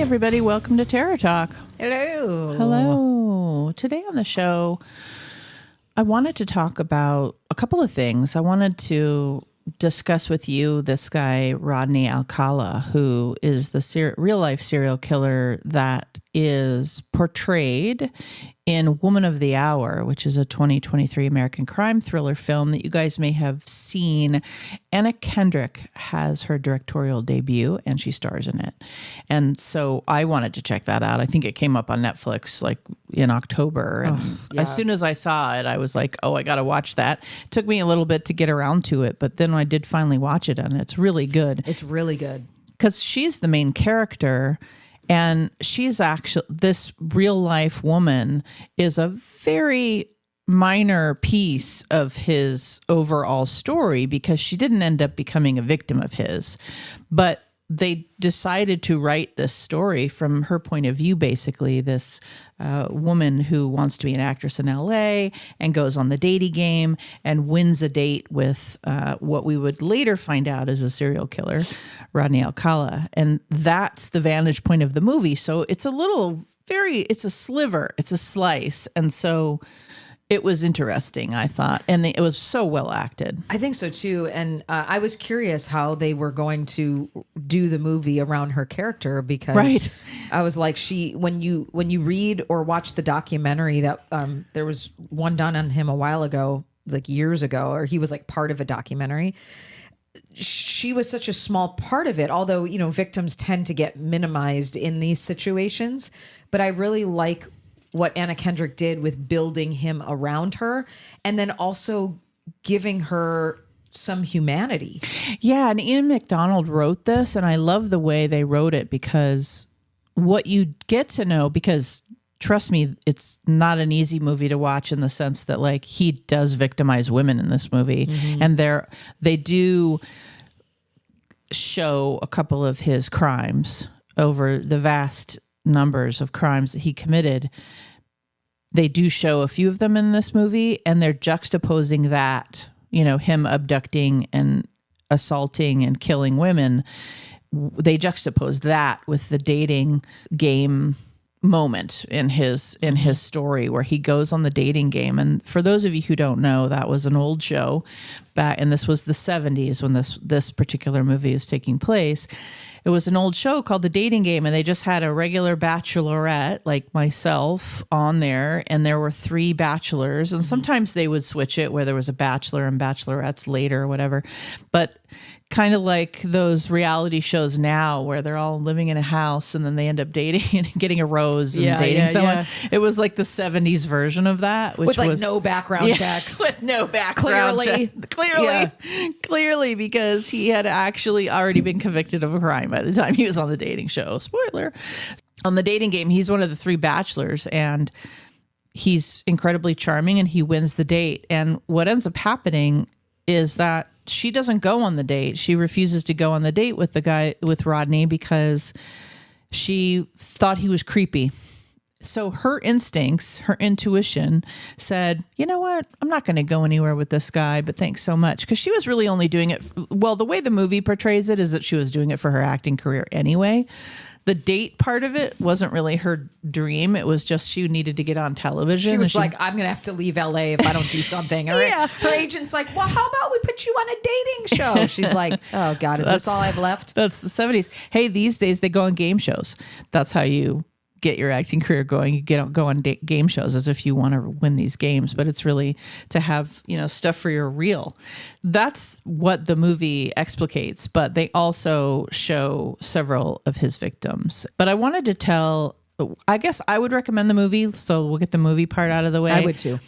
everybody. Welcome to Terror Talk. Hello. Hello. Today on the show, I wanted to talk about a couple of things. I wanted to discuss with you this guy, Rodney Alcala, who is the real-life serial killer that is portrayed in Woman of the Hour, which is a 2023 American crime thriller film that you guys may have seen. Anna Kendrick has her directorial debut, and she stars in it. And so I wanted to check that out. I think it came up on Netflix like in October. And as soon as I saw it, I was like, oh, I got to watch that. It took me a little bit to get around to it, but then I did finally watch it, and it's really good. It's really good. Because she's the main character. And she's actually, this real life woman is a very minor piece of his overall story because she didn't end up becoming a victim of his. But they decided to write this story from her point of view, basically, this woman who wants to be an actress in LA and goes on the dating game and wins a date with what we would later find out is a serial killer, Rodney Alcala. And that's the vantage point of the movie. So it's it's a sliver, it's a slice. And so it was interesting, I thought. And it was so well acted. I think so too. And I was curious how they were going to do the movie around her character because I was like, when you read or watch the documentary that there was one done on him a while ago, like years ago, or he was like part of a documentary. She was such a small part of it, although, you know, victims tend to get minimized in these situations. But I really like what Anna Kendrick did with building him around her and then also giving her some humanity. Yeah, and Ian McDonald wrote this, and I love the way they wrote it because what you get to know, because trust me, it's not an easy movie to watch in the sense that like he does victimize women in this movie. Mm-hmm. And they do show a couple of his crimes over the vast numbers of crimes that he committed. They do show a few of them in this movie, and they're juxtaposing that, you know, him abducting and assaulting and killing women. They juxtapose that with the dating game moment in his story where he goes on the dating game. And for those of you who don't know, that was an old show back, and this was the 70s when this particular movie is taking place. It was an old show called The Dating Game, and they just had a regular bachelorette like myself on there, and there were 3 bachelors, and sometimes they would switch it where there was a bachelor and bachelorettes later or whatever. But kind of like those reality shows now where they're all living in a house and then they end up dating and getting a rose and dating someone. Yeah. It was like the 70s version of that. Which with like was, no background checks. With no background Clearly, because he had actually already been convicted of a crime by the time he was on the dating show. Spoiler. On the dating game, he's one of the 3 bachelors, and he's incredibly charming, and he wins the date. And what ends up happening is that she doesn't go on the date. She refuses to go on the date with with Rodney because she thought he was creepy. So her instincts, her intuition said, you know what? I'm not going to go anywhere with this guy, but thanks so much. Because she was really only doing it. The way the movie portrays it is that she was doing it for her acting career anyway. The date part of it wasn't really her dream. It was just she needed to get on television. She was like, I'm going to have to leave LA if I don't do something. Her agent's like, well, how about we put you on a dating show? She's like, oh God, is this all I've left? That's the 70s. Hey, these days they go on game shows. That's how you get your acting career going. You go on game shows as if you want to win these games, but it's really to have, you know, stuff for your reel. That's what the movie explicates, but they also show several of his victims. But I wanted to I guess I would recommend the movie, so we'll get the movie part out of the way. I would too.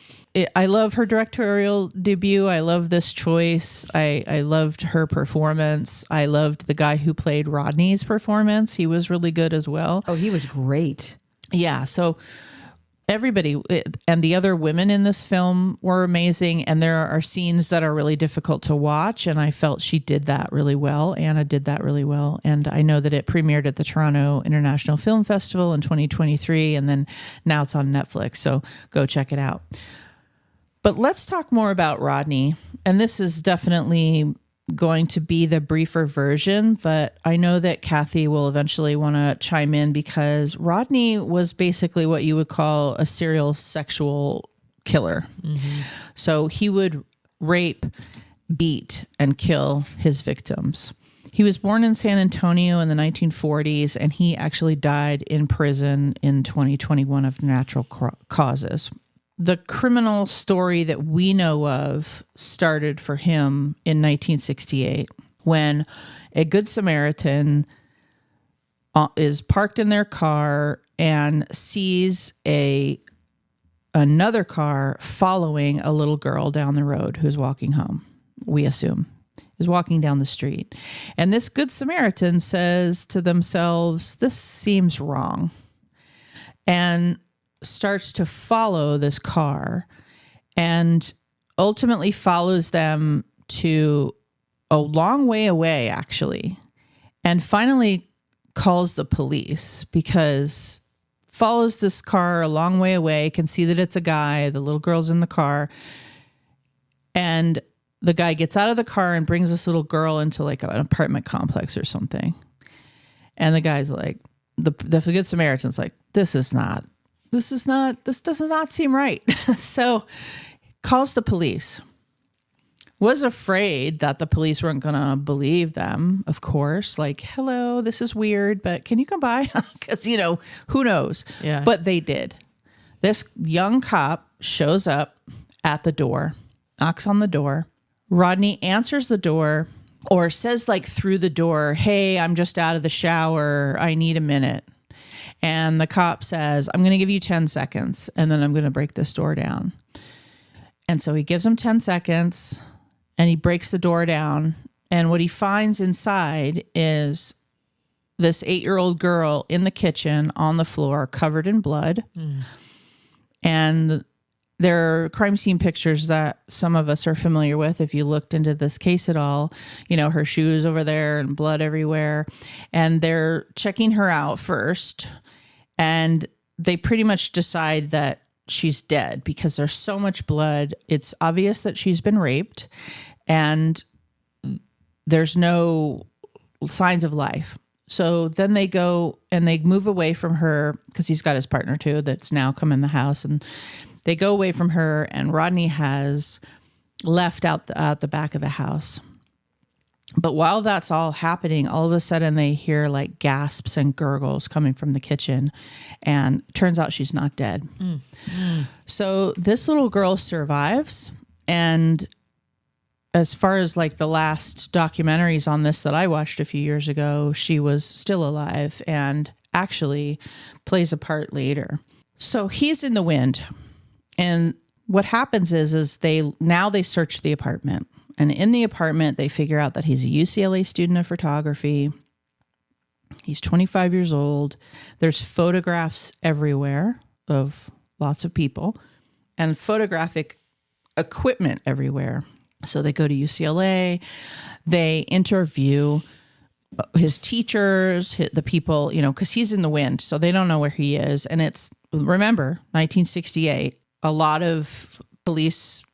I love her directorial debut. I love this choice. I loved her performance. I loved the guy who played Rodney's performance. He was really good as well. Oh, he was great. Yeah. So everybody and the other women in this film were amazing. And there are scenes that are really difficult to watch. And I felt she did that really well. Anna did that really well. And I know that it premiered at the Toronto International Film Festival in 2023. And then now it's on Netflix. So go check it out. But let's talk more about Rodney. And this is definitely going to be the briefer version, but I know that Kathy will eventually want to chime in because Rodney was basically what you would call a serial sexual killer. Mm-hmm. So he would rape, beat, and kill his victims. He was born in San Antonio in the 1940s, and he actually died in prison in 2021 of natural causes. The criminal story that we know of started for him in 1968 when a Good Samaritan is parked in their car and sees another car following a little girl down the road who's walking home, we assume, is walking down the street. And this Good Samaritan says to themselves, this seems wrong. And starts to follow this car and ultimately follows them to a long way away, actually, and finally calls the police because follows this car a long way away, can see that it's a guy, the little girl's in the car, and the guy gets out of the car and brings this little girl into like an apartment complex or something. And the guy's like, the Good Samaritan's like, this does not seem right. So calls the police. Was afraid that the police weren't going to believe them, of course. Like, hello, this is weird, but can you come by? Because, who knows? Yeah. But they did. This young cop shows up at the door, knocks on the door. Rodney answers the door or says like through the door, hey, I'm just out of the shower. I need a minute. And the cop says, I'm going to give you 10 seconds and then I'm going to break this door down. And so he gives him 10 seconds and he breaks the door down. And what he finds inside is this 8-year-old girl in the kitchen on the floor covered in blood. Mm. And there are crime scene pictures that some of us are familiar with if you looked into this case at all. Her shoes over there and blood everywhere. And they're checking her out first. And they pretty much decide that she's dead because there's so much blood. It's obvious that she's been raped and there's no signs of life. So then they go and they move away from her because he's got his partner too that's now come in the house, and they go away from her, and Rodney has left out the back of the house. But while that's all happening, all of a sudden they hear like gasps and gurgles coming from the kitchen, and turns out she's not dead. Mm. Mm. So this little girl survives. And as far as like the last documentaries on this that I watched a few years ago, she was still alive and actually plays a part later. So he's in the wind. And what happens is they search the apartment. And in the apartment, they figure out that he's a UCLA student of photography. He's 25 years old. There's photographs everywhere of lots of people and photographic equipment everywhere. So they go to UCLA. They interview his teachers, the people, because he's in the wind. So they don't know where he is. And remember, 1968, a lot of police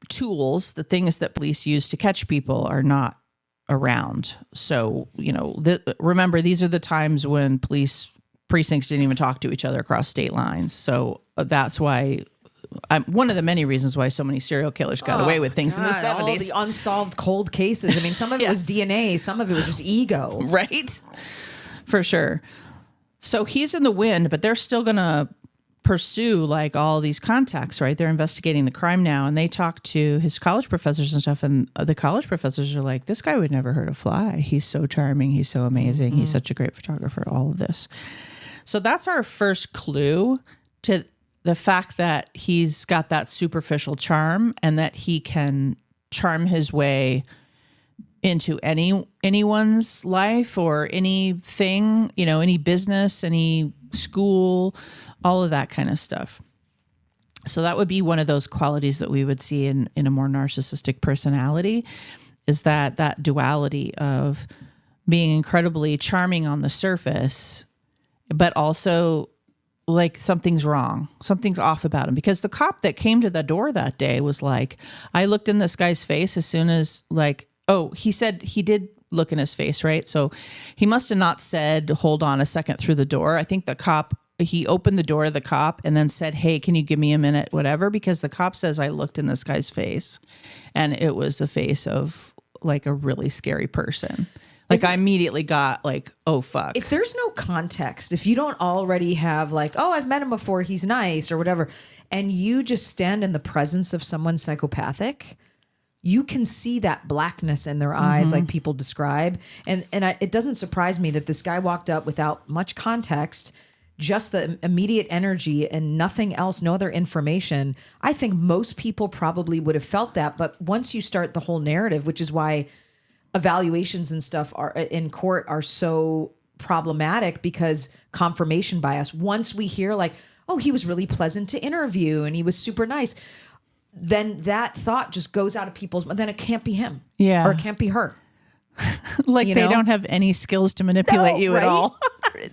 tools, the things that police use to catch people, are not around. So, remember, these are the times when police precincts didn't even talk to each other across state lines. So that's why one of the many reasons why so many serial killers got away with things in the 70s. All the unsolved cold cases. I mean, some of it was DNA, some of it was just ego. Right? For sure. So he's in the wind, but they're still going to pursue like all these contacts, right? They're investigating the crime now, and they talk to his college professors and stuff, and the college professors are like, this guy would never hurt a fly. He's so charming. He's so amazing. Mm-hmm. He's such a great photographer, all of this. So that's our first clue to the fact that he's got that superficial charm and that he can charm his way into anyone's life or anything, any business, any school, all of that kind of stuff. So that would be one of those qualities that we would see in a more narcissistic personality, is that duality of being incredibly charming on the surface, but also like something's wrong, something's off about him. Because the cop that came to the door that day was like, I looked in this guy's face as soon as like he said he did look in his face, right? So he must have not said, hold on a second through the door. I think he opened the door to the cop and then said, hey, can you give me a minute, whatever? Because the cop says, I looked in this guy's face and it was the face of like a really scary person. Like I immediately got like, oh, fuck. If there's no context, if you don't already have like, oh, I've met him before, he's nice or whatever, and you just stand in the presence of someone psychopathic, you can see that blackness in their eyes like people describe. And it doesn't surprise me that this guy walked up without much context, just the immediate energy and nothing else, no other information. I think most people probably would have felt that. But once you start the whole narrative, which is why evaluations and stuff are in court are so problematic, because confirmation bias. Once we hear like, oh, he was really pleasant to interview and he was super nice, then that thought just goes out of people's mind. Then it can't be him. Yeah. Or it can't be her. Like they don't have any skills to manipulate you at all.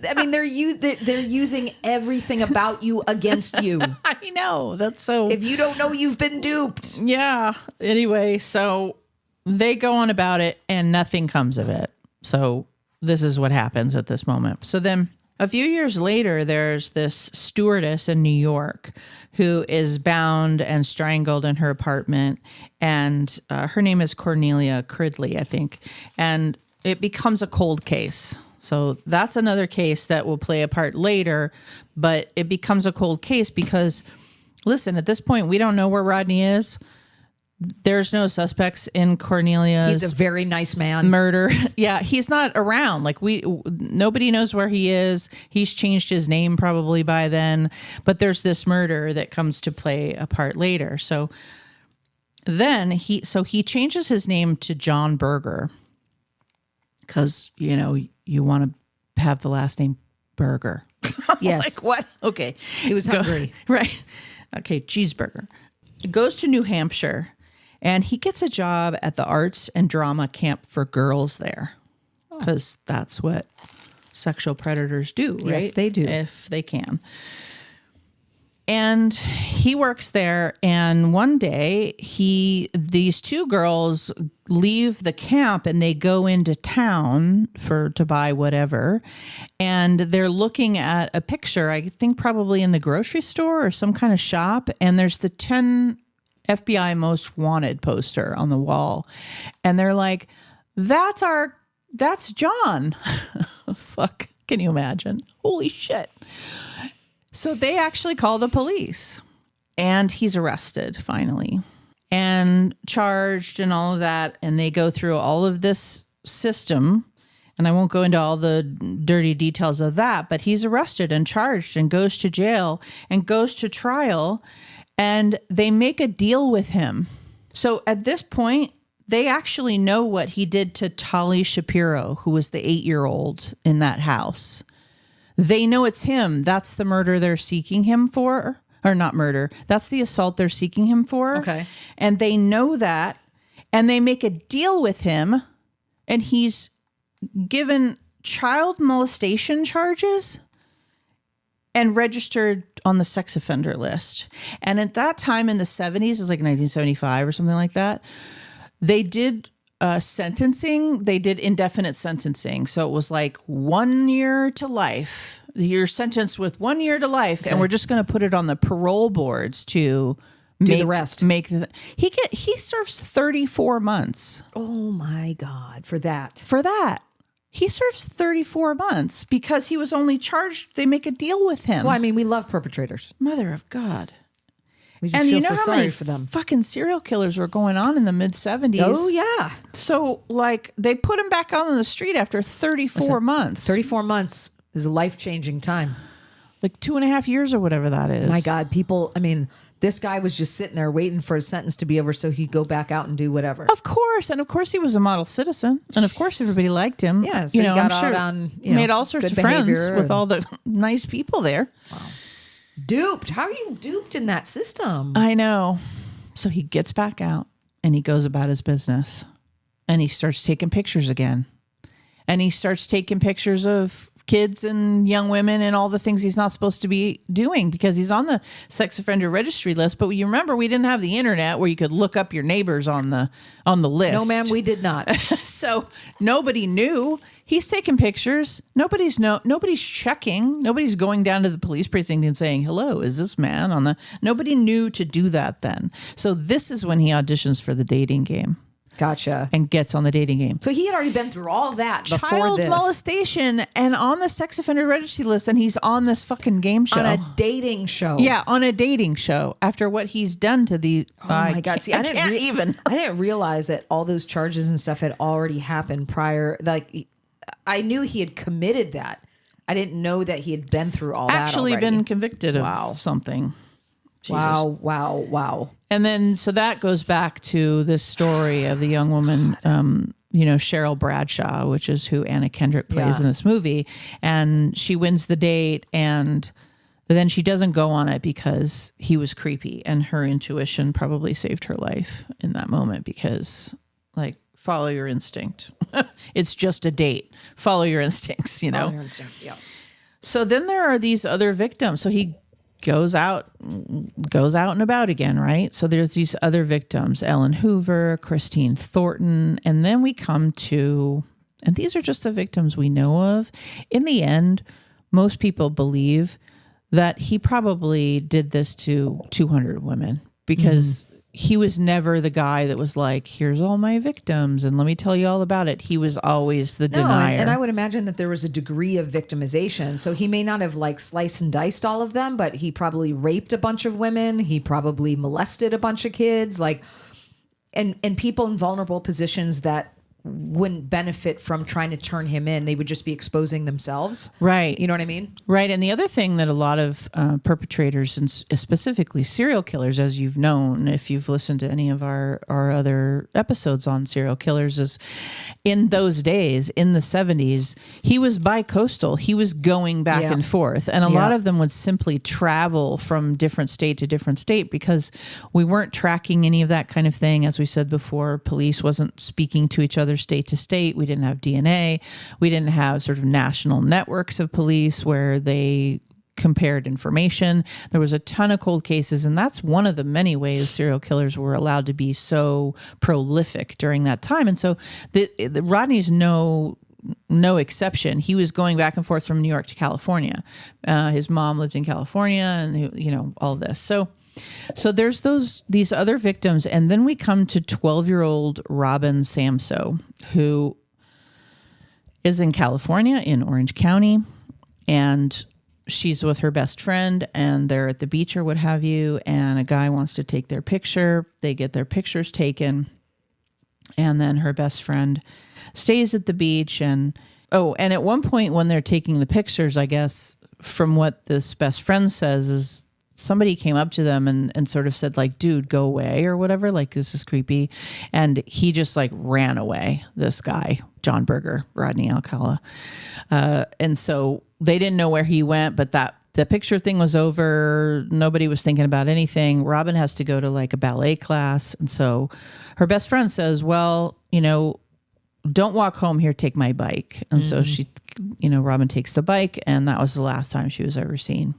I mean, they're using everything about you against you. I know. That's so... If you don't know, you've been duped. Yeah. Anyway, so they go on about it and nothing comes of it. So this is what happens at this moment. So then a few years later, there's this stewardess in New York who is bound and strangled in her apartment. And her name is Cornelia Cridley, I think. And it becomes a cold case. So that's another case that will play a part later. But it becomes a cold case because, listen, at this point, we don't know where Rodney is. There's no suspects in Cornelia's He's a very nice man. murder. Yeah, he's not around. Like nobody knows where he is. He's changed his name probably by then. But there's this murder that comes to play a part later. So then he changes his name to John Berger because you want to have the last name Berger. Yes. Like what? Okay, He was hungry. Right. Okay, cheeseburger. Goes to New Hampshire. And he gets a job at the arts and drama camp for girls there because that's what sexual predators do, right? Yes, they do. If they can. And he works there. And one day these two girls leave the camp and they go into town to buy whatever. And they're looking at a picture, I think probably in the grocery store or some kind of shop. And there's the 10 FBI most wanted poster on the wall. And they're like, that's John. Fuck. Can you imagine? Holy shit. So they actually call the police and he's arrested finally and charged and all of that. And they go through all of this system. And I won't go into all the dirty details of that, but he's arrested and charged and goes to jail and goes to trial. And they make a deal with him. So at this point, they actually know what he did to Tali Shapiro, who was the 8-year-old in that house. They know it's him. That's the murder they're seeking him for. Or not murder. That's the assault they're seeking him for. Okay. And they know that. And they make a deal with him. And he's given child molestation charges and registered on the sex offender list. And at that time in the 70s, it's like 1975 or something like that, they did sentencing. They did indefinite sentencing. So it was like 1 year to life. You're sentenced with 1 year to life. Okay. And we're just going to put it on the parole boards to do the rest. He serves 34 months. Oh my God. For that. He serves 34 months because he was only charged. They make a deal with him. Well, I mean, we love perpetrators. Mother of God. We just feel so sorry for them. Fucking serial killers were going on in the mid 70s. Oh, yeah. So, like, they put him back out on the street after 34 months. 34 months is a life-changing time. Like 2.5 years or whatever that is. My God, this guy was just sitting there waiting for his sentence to be over so he'd go back out and do whatever. Of course. And of course he was a model citizen. And of course everybody liked him. Yeah. So he got out on, made all sorts of friends with all the nice people there. Wow. Duped. How are you duped in that system? I know. So he gets back out and he goes about his business and he starts taking pictures again. And he starts taking pictures of kids and young women and all the things he's not supposed to be doing because he's on the sex offender registry list. But you remember, we didn't have the internet where you could look up your neighbors on the list. No, ma'am, we did not. So nobody knew. He's taking pictures. Nobody's checking. Nobody's going down to the police precinct and saying, hello, is this man on the... Nobody knew to do that then. So this is when he auditions for the dating game. Gotcha. And gets on the dating game. So he had already been through all of that before Child this. molestation and on the sex offender registry list, and he's on this fucking game show. On a dating show. Yeah, on a dating show after what he's done to the... Oh my God. See, I didn't realize that all those charges and stuff had already happened prior. Like, I knew he had committed that. I didn't know that he had been through all that Actually already. been convicted of something. Jesus. Wow. And then, so that goes back to this story of the young woman, Cheryl Bradshaw, which is who Anna Kendrick plays in this movie. And she wins the date, and then she doesn't go on it because he was creepy, and her intuition probably saved her life in that moment because, like, follow your instinct. It's just a date. Follow your instincts, Follow your instinct, yeah. So then there are these other victims. So he goes out and about again, right? So there's these other victims, Ellen Hoover, Christine Thornton, and then we come to, and these are just the victims we know of. In the end, most people believe that he probably did this to 200 women because he was never the guy that was like, here's all my victims and let me tell you all about it. He was always the denier. And I would imagine that there was a degree of victimization. So he may not have like sliced and diced all of them, but he probably raped a bunch of women. He probably molested a bunch of kids, like, and people in vulnerable positions that wouldn't benefit from trying to turn him in. They would just be exposing themselves. Right. You know what I mean? Right. And the other thing that a lot of perpetrators, and specifically serial killers, as you've known, if you've listened to any of our other episodes on serial killers, is in those days, in the 70s, he was bi-coastal. He was going back and forth. And a lot of them would simply travel from different state to different state because we weren't tracking any of that kind of thing. As we said before, police wasn't speaking to each other state to state. We didn't have DNA. We didn't have sort of national networks of police where they compared information. There was a ton of cold cases, and that's one of the many ways serial killers were allowed to be so prolific during that time. And so the Rodney's no exception. He was going back and forth from New York to California. His mom lived in California, and all of this. So there's these other victims, and then we come to 12-year-old Robin Samso, who is in California, in Orange County, and she's with her best friend, and they're at the beach or what have you, and a guy wants to take their picture. They get their pictures taken, and then her best friend stays at the beach, and at one point when they're taking the pictures, I guess, from what this best friend says is, somebody came up to them and sort of said, like, dude, go away or whatever. Like, this is creepy. And he just like ran away, this guy, John Berger, Rodney Alcala. And so they didn't know where he went, but the picture thing was over. Nobody was thinking about anything. Robin has to go to like a ballet class. And so her best friend says, well, don't walk home here, take my bike. And so she, Robin takes the bike, and that was the last time she was ever seen.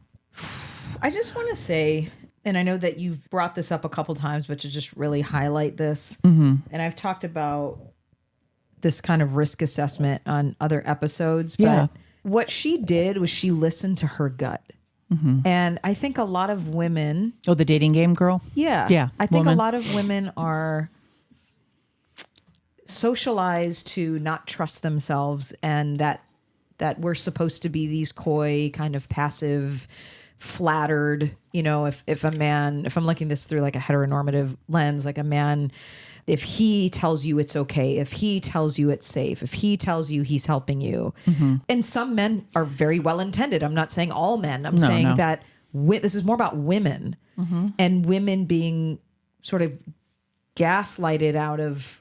I just want to say, and I know that you've brought this up a couple times, but to just really highlight this, and I've talked about this kind of risk assessment on other episodes, but what she did was she listened to her gut. And I think a lot of women... Oh, the dating game girl? Yeah. I think a lot of women are socialized to not trust themselves, and that we're supposed to be these coy, kind of passive, flattered, if I'm looking this through like a heteronormative lens, like a man, if he tells you it's okay, if he tells you it's safe, if he tells you he's helping you. And some men are very well intended. I'm not saying all men. I'm saying that this is more about women and women being sort of gaslighted out of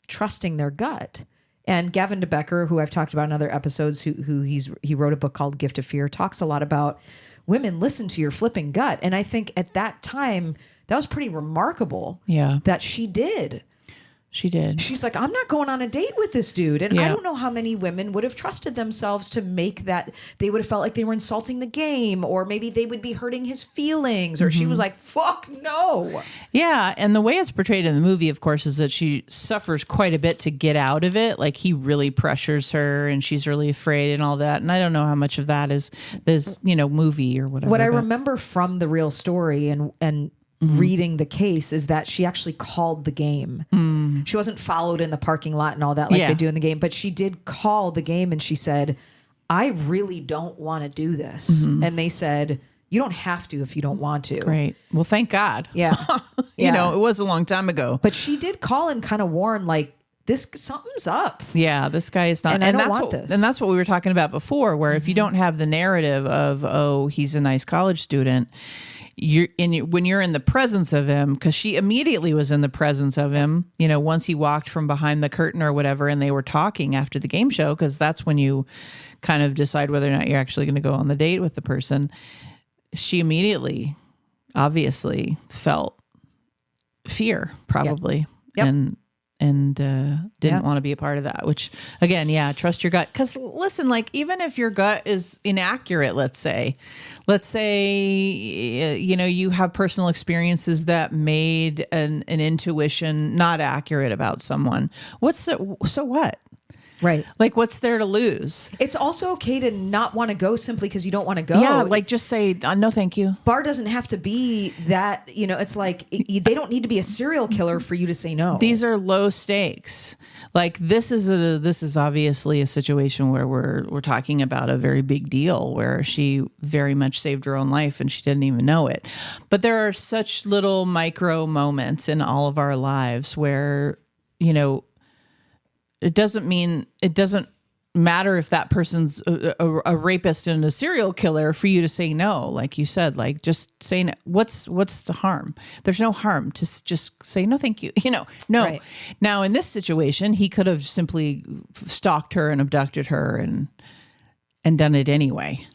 trusting their gut. And Gavin DeBecker, who I've talked about in other episodes, he wrote a book called Gift of Fear, talks a lot about women listen to your flipping gut. And I think at that time, that was pretty remarkable that she did. She did. She's like, I'm not going on a date with this dude. And I Yeah. don't know how many women would have trusted themselves to make that. They would have felt like they were insulting the game, or maybe they would be hurting his feelings. Or she was like, fuck no. Yeah. And the way it's portrayed in the movie, of course, is that she suffers quite a bit to get out of it. Like, he really pressures her and she's really afraid and all that. And I don't know how much of that is this, movie or whatever. What I remember from the real story and reading the case is that she actually called the game. She wasn't followed in the parking lot and all that like they do in the game, but she did call the game and she said, I really don't want to do this. And they said, you don't have to if you don't want to. Great. Well, thank God. Yeah. It was a long time ago. But she did call and kind of warn, like, something's up. Yeah, this guy is not. And I don't that's want what, this. And that's what we were talking about before, where if you don't have the narrative of, oh, he's a nice college student, when you're in the presence of him, because she immediately was in the presence of him, once he walked from behind the curtain or whatever, and they were talking after the game show, because that's when you kind of decide whether or not you're actually going to go on the date with the person. She immediately, obviously, felt fear, probably, and didn't want to be a part of that, which, again, trust your gut. Because listen, like, even if your gut is inaccurate, let's say you have personal experiences that made an intuition not accurate about someone, so what? Right. Like, what's there to lose? It's also okay to not want to go simply because you don't want to go. Yeah, like, just say, no, thank you. Bar doesn't have to be that, it's like they don't need to be a serial killer for you to say no. These are low stakes. Like, this is obviously a situation where we're talking about a very big deal, where she very much saved her own life and she didn't even know it. But there are such little micro moments in all of our lives where, it doesn't matter if that person's a rapist and a serial killer for you to say no. Like you said, like, just say no. What's the harm? There's no harm to just say no, thank you. No. Right. Now, in this situation, he could have simply stalked her and abducted her and done it anyway,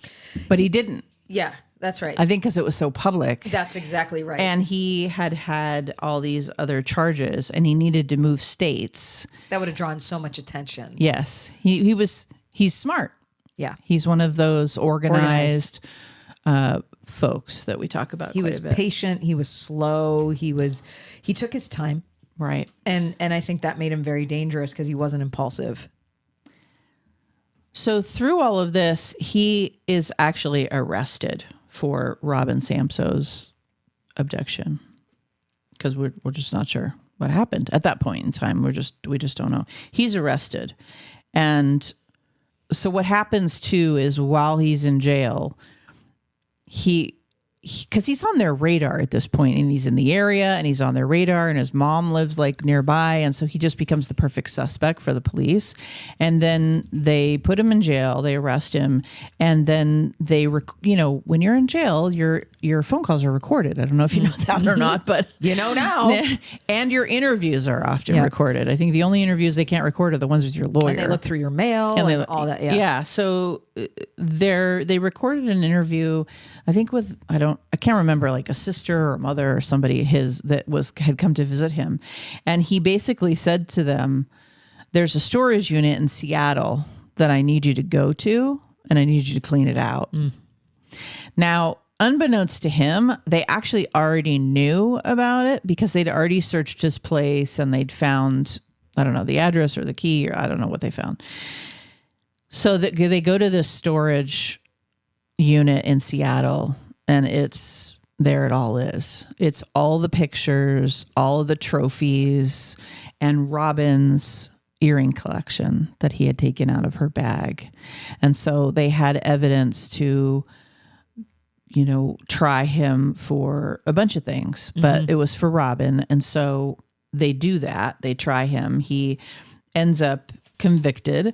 but he didn't. Yeah, that's right. I think because it was so public. That's exactly right. And he had all these other charges, and he needed to move states. That would have drawn so much attention. Yes. He's smart. Yeah. He's one of those organized. Folks that we talk about. He was quite a bit. patient. He was slow. He took his time. Right. And I think that made him very dangerous because he wasn't impulsive. So through all of this, he is actually arrested for Robin Samso's abduction, because we're just not sure what happened at that point in time. We just don't know. He's arrested. And so what happens too is, while he's in jail, because he's on their radar at this point, and he's in the area and he's on their radar, and his mom lives like nearby. And so he just becomes the perfect suspect for the police. And then they put him in jail, they arrest him. And then when you're in jail, your phone calls are recorded. I don't know if you know that or not, but now. And your interviews are often recorded. I think the only interviews they can't record are the ones with your lawyer. And they look through your mail and all that. Yeah. Yeah. So they recorded an interview, I think with, I can't remember, like a sister or a mother or somebody had come to visit him. And he basically said to them, there's a storage unit in Seattle that I need you to go to, and I need you to clean it out. Now, unbeknownst to him, they actually already knew about it, because they'd already searched his place and they'd found, I don't know, the address or the key, or I don't know what they found. So they go to this storage unit in Seattle, and there it all is. It's all the pictures, all of the trophies, and Robin's earring collection that he had taken out of her bag. And so they had evidence to, try him for a bunch of things, but it was for Robin. And so they do that. They try him. He ends up convicted,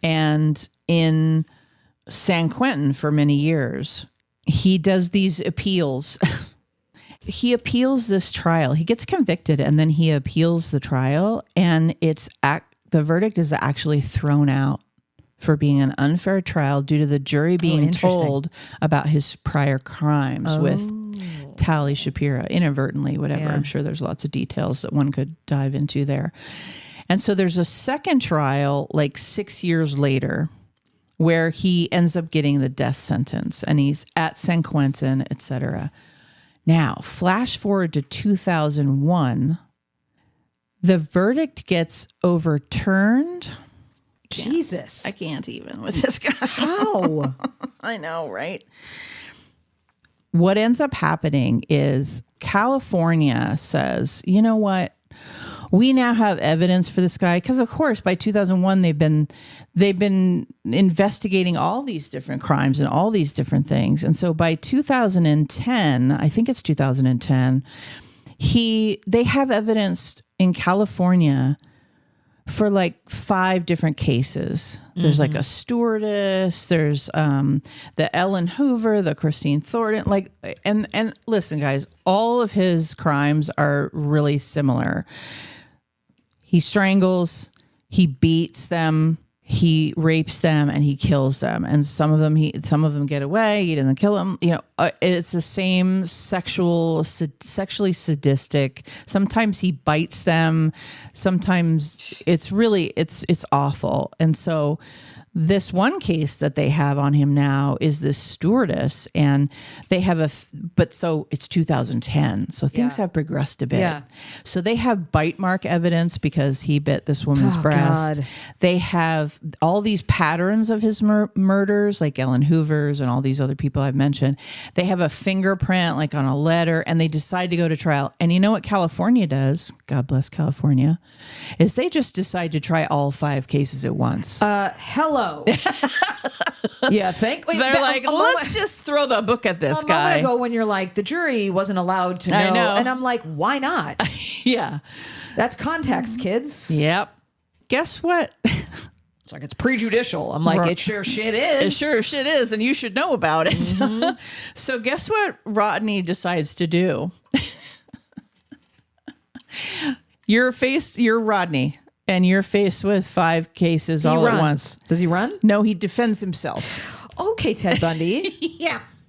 and in San Quentin for many years, he does these appeals. He appeals this trial. He gets convicted, and then he appeals the trial, and the verdict is actually thrown out for being an unfair trial due to the jury being told about his prior crimes with Tali Shapira, inadvertently, whatever. Yeah. I'm sure there's lots of details that one could dive into there. And so there's a second trial, like 6 years later, where he ends up getting the death sentence, and he's at San Quentin, etc. Now, flash forward to 2001, the verdict gets overturned. Jesus. I can't even with this guy. How? I know, right? What ends up happening is California says, you know what? We now have evidence for this guy, because of course by 2001 they've been investigating all these different crimes and all these different things. And so by 2010, I think it's 2010, they have evidence in California for like 5 different cases. There's like a stewardess, there's the Ellen Hoover, the Christine Thornton, like, and listen guys, all of his crimes are really similar. He strangles, he beats them, he rapes them, and he kills them. And some of them get away. He doesn't kill them. You know, it's the same sexually sadistic. Sometimes he bites them. Sometimes it's awful. And so this one case that they have on him now is this stewardess, and they have so it's 2010. So things have progressed a bit. Yeah. So they have bite mark evidence because he bit this woman's breast. God. They have all these patterns of his murders, like Ellen Hoover's and all these other people I've mentioned. They have a fingerprint like on a letter, and they decide to go to trial. And you know what California does? God bless California, is they just decide to try all 5 cases at once. Hello. Yeah, They're like, let's just throw the book at this guy. A moment ago when you're like, the jury wasn't allowed to know. I know. And I'm like, why not? Yeah. That's context, kids. Yep. Guess what? It's like, it's prejudicial. I'm like, it sure shit is. It sure shit is, and you should know about it. So guess what Rodney decides to do? You're Rodney, and you're faced with 5 cases all at once. Does he run? No, he defends himself. Okay, Ted Bundy.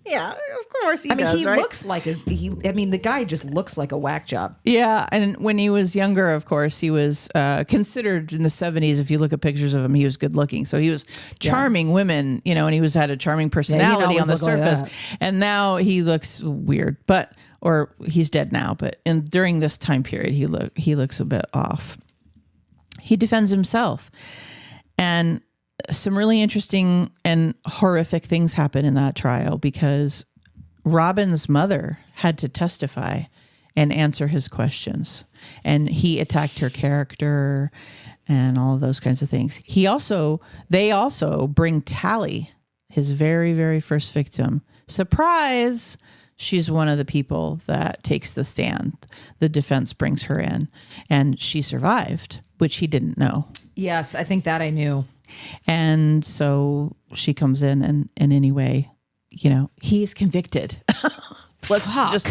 Yeah, of course he does. He right? looks like the guy just looks like a whack job. Yeah, and when he was younger, of course, he was considered in the 70s. If you look at pictures of him, he was good looking. So he was charming women, you know, and he had a charming personality on the surface. Like, and now he looks weird, or he's dead now. But during this time period, he looks a bit off. He defends himself, and some really interesting and horrific things happen in that trial because Robin's mother had to testify and answer his questions, and he attacked her character and all of those kinds of things. They also bring Tali, his very, very first victim. Surprise! She's one of the people that takes the stand. The defense brings her in, and she survived, which he didn't know. Yes, I think that I knew. And so she comes in, and anyway, you know, he's convicted. Let's just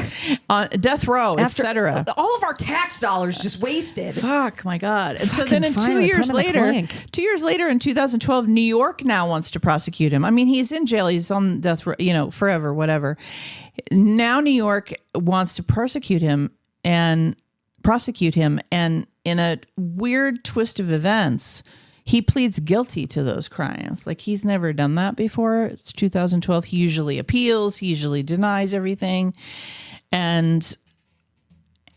on death row, etc. All of our tax dollars just wasted. Fuck, my God. And so then 2 years later, in 2012, New York now wants to prosecute him. I mean, he's in jail. He's on death row, you know, forever, whatever. Now New York wants to prosecute him, and in a weird twist of events, he pleads guilty to those crimes. Like, he's never done that before. It's 2012. He usually appeals. He usually denies everything. And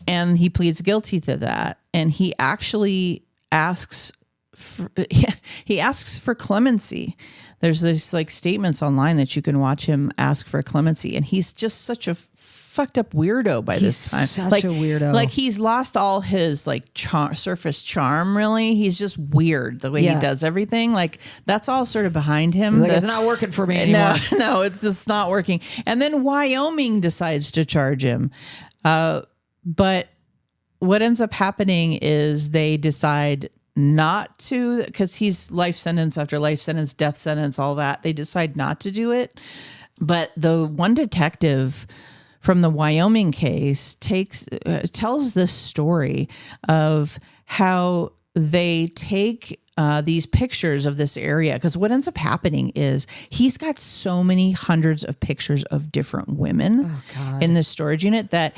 he pleads guilty to that. And he actually asks for clemency. There's this like statements online that you can watch him ask for clemency. And he's just such a fucked up weirdo by this time. Such a weirdo. Like, he's lost all his like surface charm, really. He's just weird the way he does everything. Like, that's all sort of behind him. Like, it's not working for me anymore. No, it's just not working. And then Wyoming decides to charge him. But what ends up happening is they decide not to, because he's life sentence after life sentence, death sentence, all that. They decide not to do it. But the one detective from the Wyoming case tells this story of how they take these pictures of this area, because what ends up happening is he's got so many hundreds of pictures of different women in this storage unit that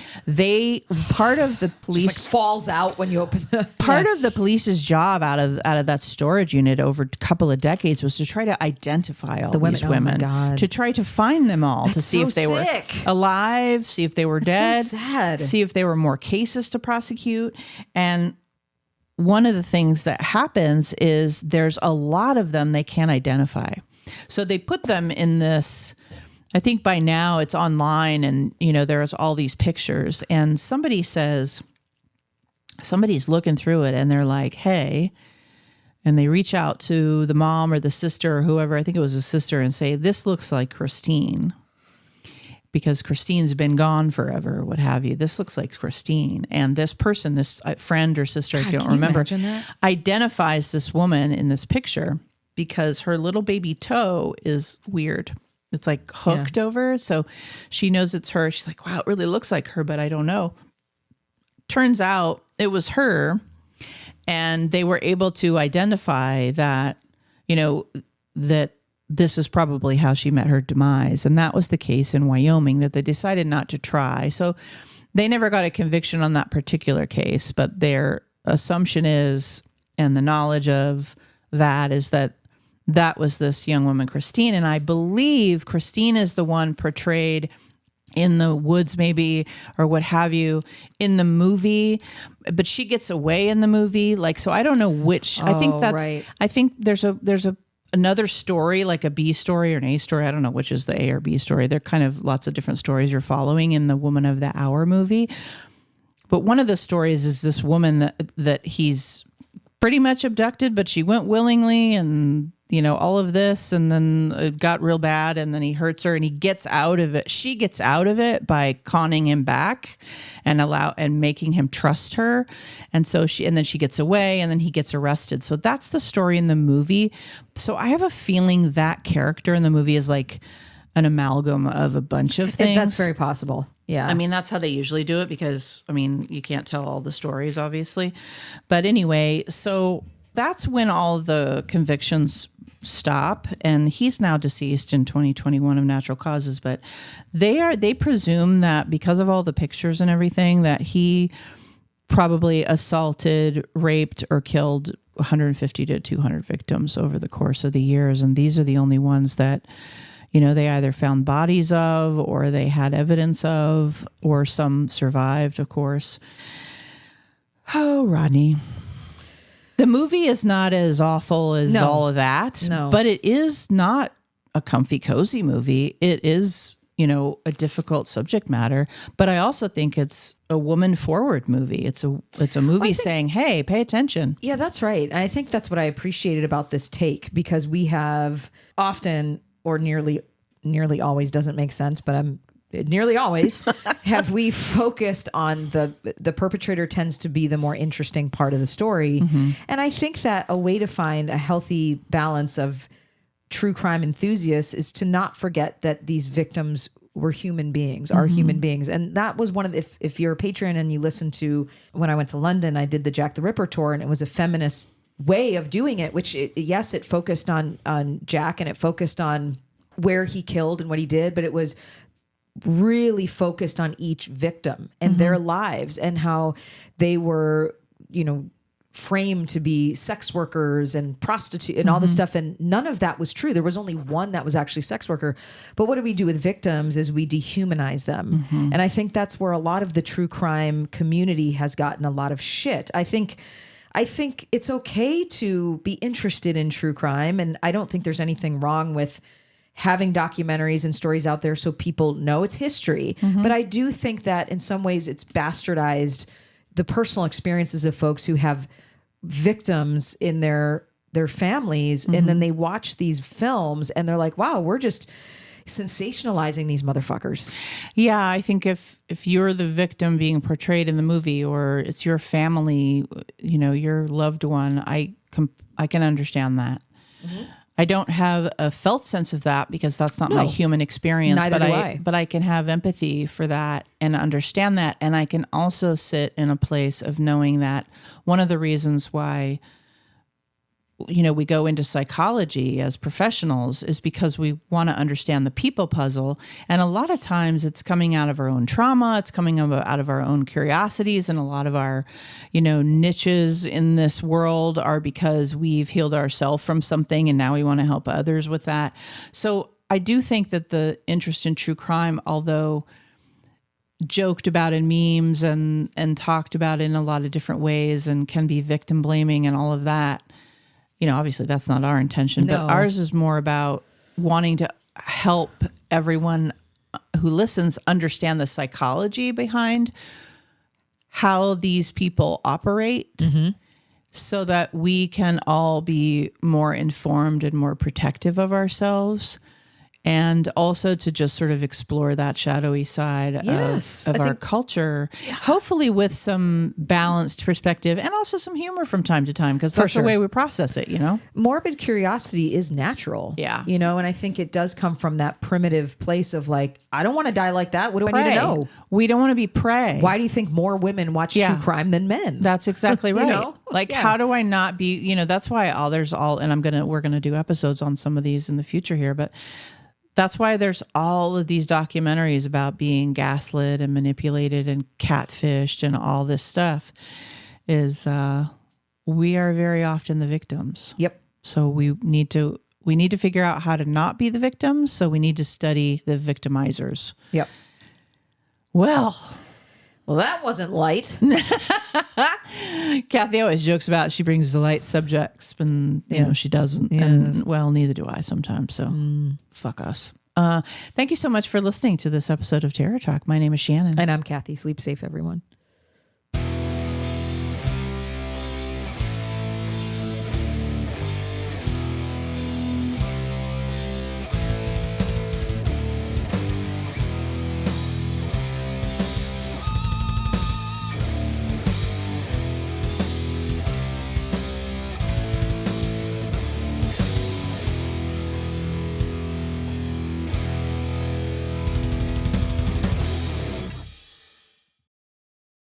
part of the police just like falls out when you open the part of the police's job out of that storage unit over a couple of decades was to try to identify all these women, to try to find them all, to see if they were alive, see if they were dead, so sad. See if there were more cases to prosecute. And one of the things that happens is there's a lot of them they can't identify. So they put them in this, I think by now it's online and, there's all these pictures and somebody's looking through it and they're like, hey, and they reach out to the mom or the sister or whoever, I think it was a sister, and say, this looks like Christine. Because Christine's been gone forever, what have you. This looks like Christine. And this person, this friend or sister, I don't remember, identifies this woman in this picture because her little baby toe is weird. It's like hooked over. So she knows it's her. She's like, wow, it really looks like her, but I don't know. Turns out it was her. And they were able to identify that, that this is probably how she met her demise. And that was the case in Wyoming, that they decided not to try. So they never got a conviction on that particular case, but their assumption is, and the knowledge of that is that was this young woman, Christine. And I believe Christine is the one portrayed in the woods maybe, or what have you, in the movie, but she gets away in the movie. Like, so I don't know which, I think there's another story, like a B story or an A story. I don't know which is the A or B story. They're kind of lots of different stories you're following in the Woman of the Hour movie. But one of the stories is this woman that he's pretty much abducted, but she went willingly and, all of this, and then it got real bad and then he hurts her and he gets out of it. She gets out of it by conning him back and making him trust her. And so then she gets away and then he gets arrested. So that's the story in the movie. So I have a feeling that character in the movie is like an amalgam of a bunch of things. That's very possible. Yeah. I mean, that's how they usually do it because, you can't tell all the stories, obviously. But anyway, so that's when all the convictions stop, and he's now deceased in 2021 of natural causes, but they presume that because of all the pictures and everything that he probably assaulted, raped, or killed 150 to 200 victims over the course of the years, and these are the only ones that they either found bodies of or they had evidence of, or some survived, of course. Oh, Rodney. The movie is not as awful as all of that, but it is not a comfy, cozy movie. It is, a difficult subject matter, but I also think it's a woman-forward movie. It's a movie saying, hey, pay attention. Yeah, that's right. And I think that's what I appreciated about this take, because we have often, or nearly always, doesn't make sense, but nearly always have we focused on the perpetrator tends to be the more interesting part of the story. Mm-hmm. And I think that a way to find a healthy balance of true crime enthusiasts is to not forget that these victims were human beings, are human beings. And that was one of the, if you're a patron and you listen to, when I went to London, I did the Jack the Ripper tour, and it was a feminist way of doing it, which it focused on Jack, and it focused on where he killed and what he did, but it was really focused on each victim and their lives and how they were, framed to be sex workers and prostitute and all this stuff. And none of that was true. There was only one that was actually sex worker. But what do we do with victims is we dehumanize them. And I think that's where a lot of the true crime community has gotten a lot of shit. I think it's okay to be interested in true crime. And I don't think there's anything wrong with having documentaries and stories out there so people know it's history. But I do think that in some ways it's bastardized the personal experiences of folks who have victims in their families, and then they watch these films and they're like, wow, we're just sensationalizing these motherfuckers. Yeah, I think if you're the victim being portrayed in the movie, or it's your family, your loved one, I can understand that. I don't have a felt sense of that because that's not my human experience. Neither do I. But I can have empathy for that and understand that. And I can also sit in a place of knowing that one of the reasons why we go into psychology as professionals is because we want to understand the people puzzle. And a lot of times it's coming out of our own trauma. It's coming out of our own curiosities. And a lot of our, niches in this world are because we've healed ourselves from something and now we want to help others with that. So I do think that the interest in true crime, although joked about in memes and talked about in a lot of different ways and can be victim blaming and all of that, obviously that's not our intention, No. but ours is more about wanting to help everyone who listens understand the psychology behind how these people operate so that we can all be more informed and more protective of ourselves. And also to just sort of explore that shadowy side of our culture, hopefully with some balanced perspective and also some humor from time to time, because that's the way we process it, Morbid curiosity is natural. Yeah. And I think it does come from that primitive place of like, I don't want to die like that. What do I need to know? We don't want to be prey. Why do you think more women watch true crime than men? That's exactly right. How do I not be, that's why and we're going to do episodes on some of these in the future here, but that's why there's all of these documentaries about being gaslit and manipulated and catfished and all this stuff is we are very often the victims. Yep. So we need to figure out how to not be the victims. So we need to study the victimizers. Yep. Well, that wasn't light. Kathy always jokes about she brings the light subjects, and she doesn't. Yes. And neither do I sometimes. So fuck us. Thank you so much for listening to this episode of Terror Talk. My name is Shannon. And I'm Kathy. Sleep safe, everyone.